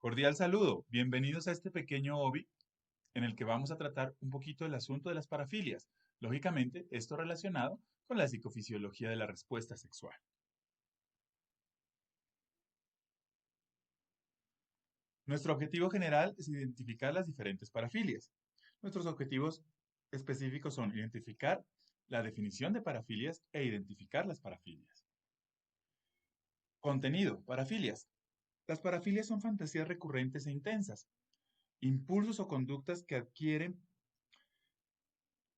Cordial saludo, bienvenidos a este pequeño hobby en el que vamos a tratar un poquito el asunto de las parafilias. Lógicamente, esto relacionado con la psicofisiología de la respuesta sexual. Nuestro objetivo general es identificar las diferentes parafilias. Nuestros objetivos específicos son identificar la definición de parafilias e identificar las parafilias. Contenido, parafilias. Las parafilias son fantasías recurrentes e intensas, impulsos o conductas que adquieren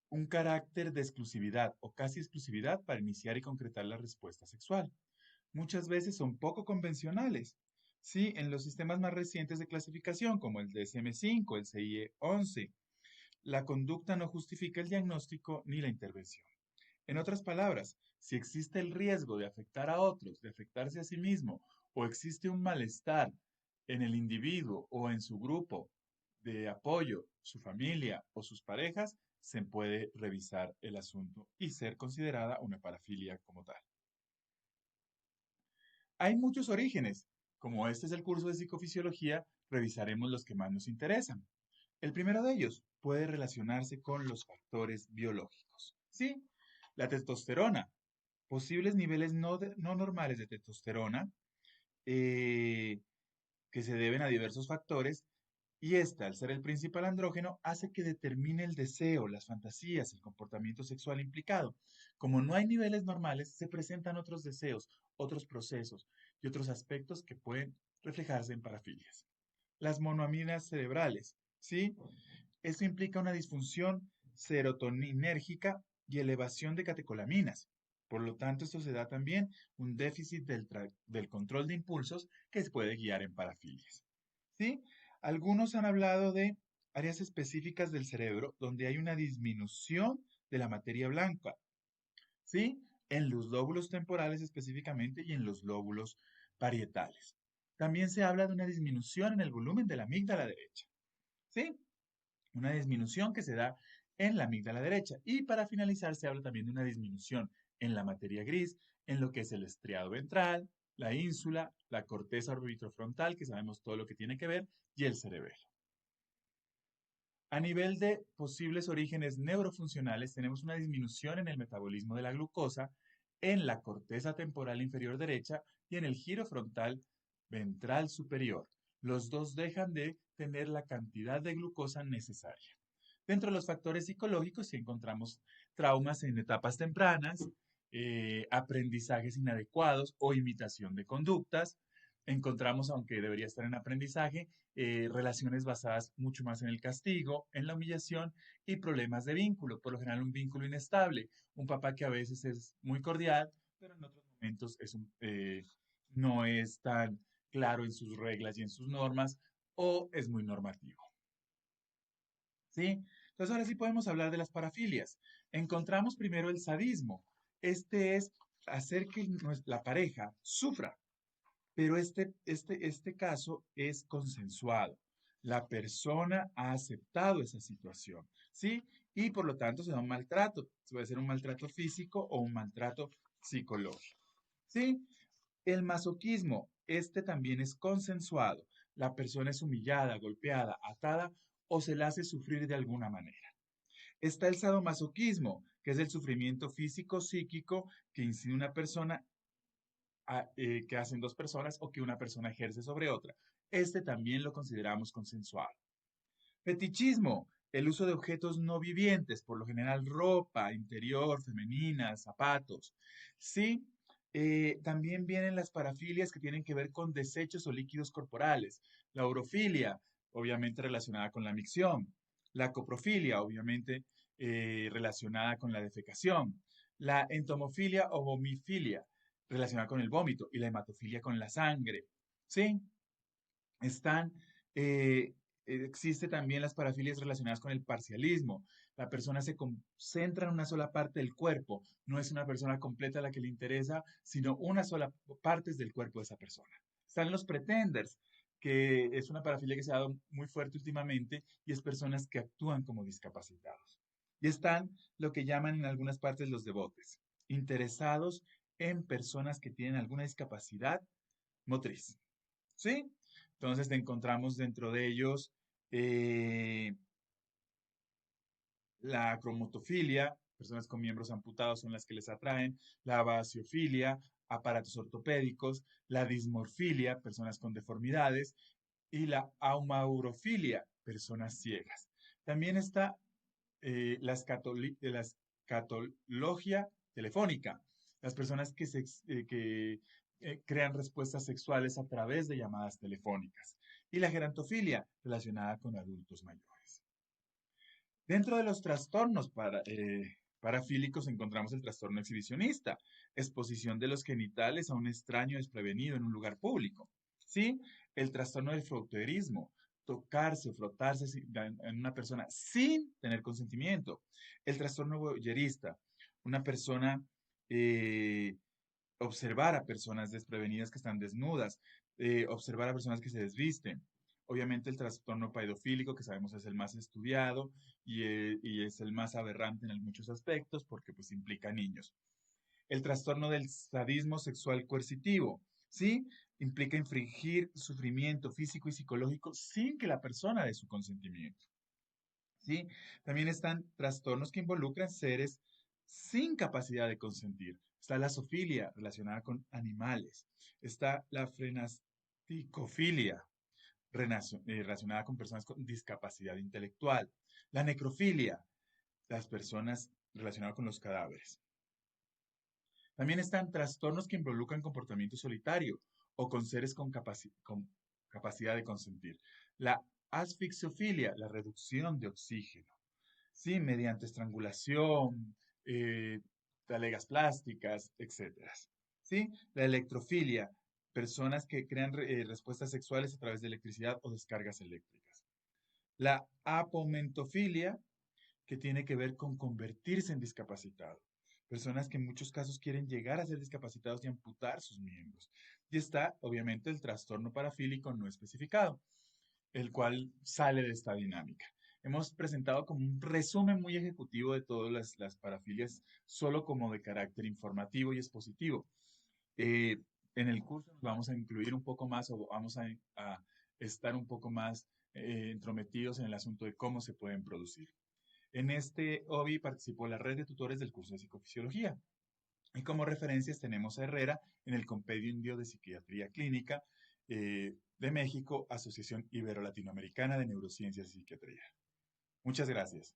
un carácter de exclusividad o casi exclusividad para iniciar y concretar la respuesta sexual. Muchas veces son poco convencionales. Sí, en los sistemas más recientes de clasificación, como el DSM-5, el CIE-11, la conducta no justifica el diagnóstico ni la intervención. En otras palabras, si existe el riesgo de afectar a otros, de afectarse a sí mismo, o existe un malestar en el individuo o en su grupo de apoyo, su familia o sus parejas, se puede revisar el asunto y ser considerada una parafilia como tal. Hay muchos orígenes. Como este es el curso de psicofisiología, revisaremos los que más nos interesan. El primero de ellos puede relacionarse con los factores biológicos. ¿Sí? La testosterona, posibles niveles no normales de testosterona eh, que se deben a diversos factores, y esta, al ser el principal andrógeno, hace que determine el deseo, las fantasías, el comportamiento sexual implicado. Como no hay niveles normales, se presentan otros deseos, otros procesos y otros aspectos que pueden reflejarse en parafilias. Las monoaminas cerebrales, ¿sí? Esto implica una disfunción serotoninérgica y elevación de catecolaminas. Por lo tanto, esto se da también un déficit del control de impulsos que se puede guiar en parafilias. ¿Sí? Algunos han hablado de áreas específicas del cerebro donde hay una disminución de la materia blanca, ¿sí? En los lóbulos temporales específicamente y en los lóbulos parietales. También se habla de una disminución en el volumen de la amígdala derecha, ¿sí? Una disminución que se da en la amígdala derecha. Y para finalizar, se habla también de una disminución en la materia gris, en lo que es el estriado ventral, la ínsula, la corteza orbitofrontal, que sabemos todo lo que tiene que ver, y el cerebelo. A nivel de posibles orígenes neurofuncionales, tenemos una disminución en el metabolismo de la glucosa en la corteza temporal inferior derecha y en el giro frontal ventral superior. Los dos dejan de tener la cantidad de glucosa necesaria. Dentro de los factores psicológicos, si encontramos traumas en etapas tempranas, aprendizajes inadecuados o imitación de conductas, encontramos, aunque debería estar en aprendizaje, relaciones basadas mucho más en el castigo, en la humillación y problemas de vínculo, por lo general un vínculo inestable, un papá que a veces es muy cordial, pero en otros momentos no es tan claro en sus reglas y en sus normas o es muy normativo. ¿Sí? Entonces ahora sí podemos hablar de las parafilias. Encontramos primero el sadismo. Este es hacer que la pareja sufra, pero este caso es consensuado. La persona ha aceptado esa situación, ¿sí? Y por lo tanto se da un maltrato. Puede ser un maltrato físico o un maltrato psicológico, ¿sí? El masoquismo, este también es consensuado. La persona es humillada, golpeada, atada o se la hace sufrir de alguna manera. Está el sadomasoquismo, que es el sufrimiento físico, psíquico que incide una persona, que hacen dos personas o que una persona ejerce sobre otra. Este también lo consideramos consensuado. Fetichismo, el uso de objetos no vivientes, por lo general ropa interior, femenina, zapatos. Sí, también vienen las parafilias que tienen que ver con desechos o líquidos corporales. La urofilia, obviamente relacionada con la micción. La coprofilia, obviamente relacionada con la defecación. La entomofilia o vomifilia, relacionada con el vómito. Y la hematofilia con la sangre. ¿Sí? Están, existe también las parafilias relacionadas con el parcialismo. La persona se concentra en una sola parte del cuerpo. No es una persona completa la que le interesa, sino una sola parte del cuerpo de esa persona. Están los pretenders, que es una parafilia que se ha dado muy fuerte últimamente y es personas que actúan como discapacitados. Y están lo que llaman en algunas partes los devotes, interesados en personas que tienen alguna discapacidad motriz. ¿Sí? Entonces encontramos dentro de ellos eh, la cromotofilia, personas con miembros amputados son las que les atraen, la basiofilia, aparatos ortopédicos, la dismorfilia, personas con deformidades, y la aumaurofilia, personas ciegas. También está la escatología telefónica, las personas que crean respuestas sexuales a través de llamadas telefónicas, y la gerantofilia, relacionada con adultos mayores. Dentro de los trastornos parafílicos encontramos el trastorno exhibicionista, exposición de los genitales a un extraño desprevenido en un lugar público. ¿Sí? El trastorno del frotteurismo, tocarse o frotarse en una persona sin tener consentimiento. El trastorno voyerista, una persona eh, observar a personas desprevenidas que están desnudas, observar a personas que se desvisten. Obviamente el trastorno paedofílico, que sabemos es el más estudiado y es el más aberrante en muchos aspectos porque pues implica niños. El trastorno del sadismo sexual coercitivo, ¿sí? Implica infringir sufrimiento físico y psicológico sin que la persona dé su consentimiento, ¿sí? También están trastornos que involucran seres sin capacidad de consentir. Está la zoofilia, relacionada con animales. Está la frenasticofilia, relacionada con personas con discapacidad intelectual. La necrofilia, las personas relacionadas con los cadáveres. También están trastornos que involucran comportamiento solitario o con seres con capacidad de consentir. La asfixiofilia, la reducción de oxígeno. Sí, mediante estrangulación, talegas plásticas, etcétera. ¿Sí? La electrofilia, personas que crean respuestas sexuales a través de electricidad o descargas eléctricas. La apomentofilia, que tiene que ver con convertirse en discapacitado. Personas que en muchos casos quieren llegar a ser discapacitados y amputar sus miembros. Y está, obviamente, el trastorno parafílico no especificado, el cual sale de esta dinámica. Hemos presentado como un resumen muy ejecutivo de todas las parafilias, solo como de carácter informativo y expositivo. Eh, en el curso nos vamos a incluir un poco más o vamos a estar un poco más entrometidos en el asunto de cómo se pueden producir. En este hobby participó la red de tutores del curso de psicofisiología. Y como referencias tenemos a Herrera en el Compendio Indio de Psiquiatría Clínica de México, Asociación Ibero-Latinoamericana de Neurociencias y Psiquiatría. Muchas gracias.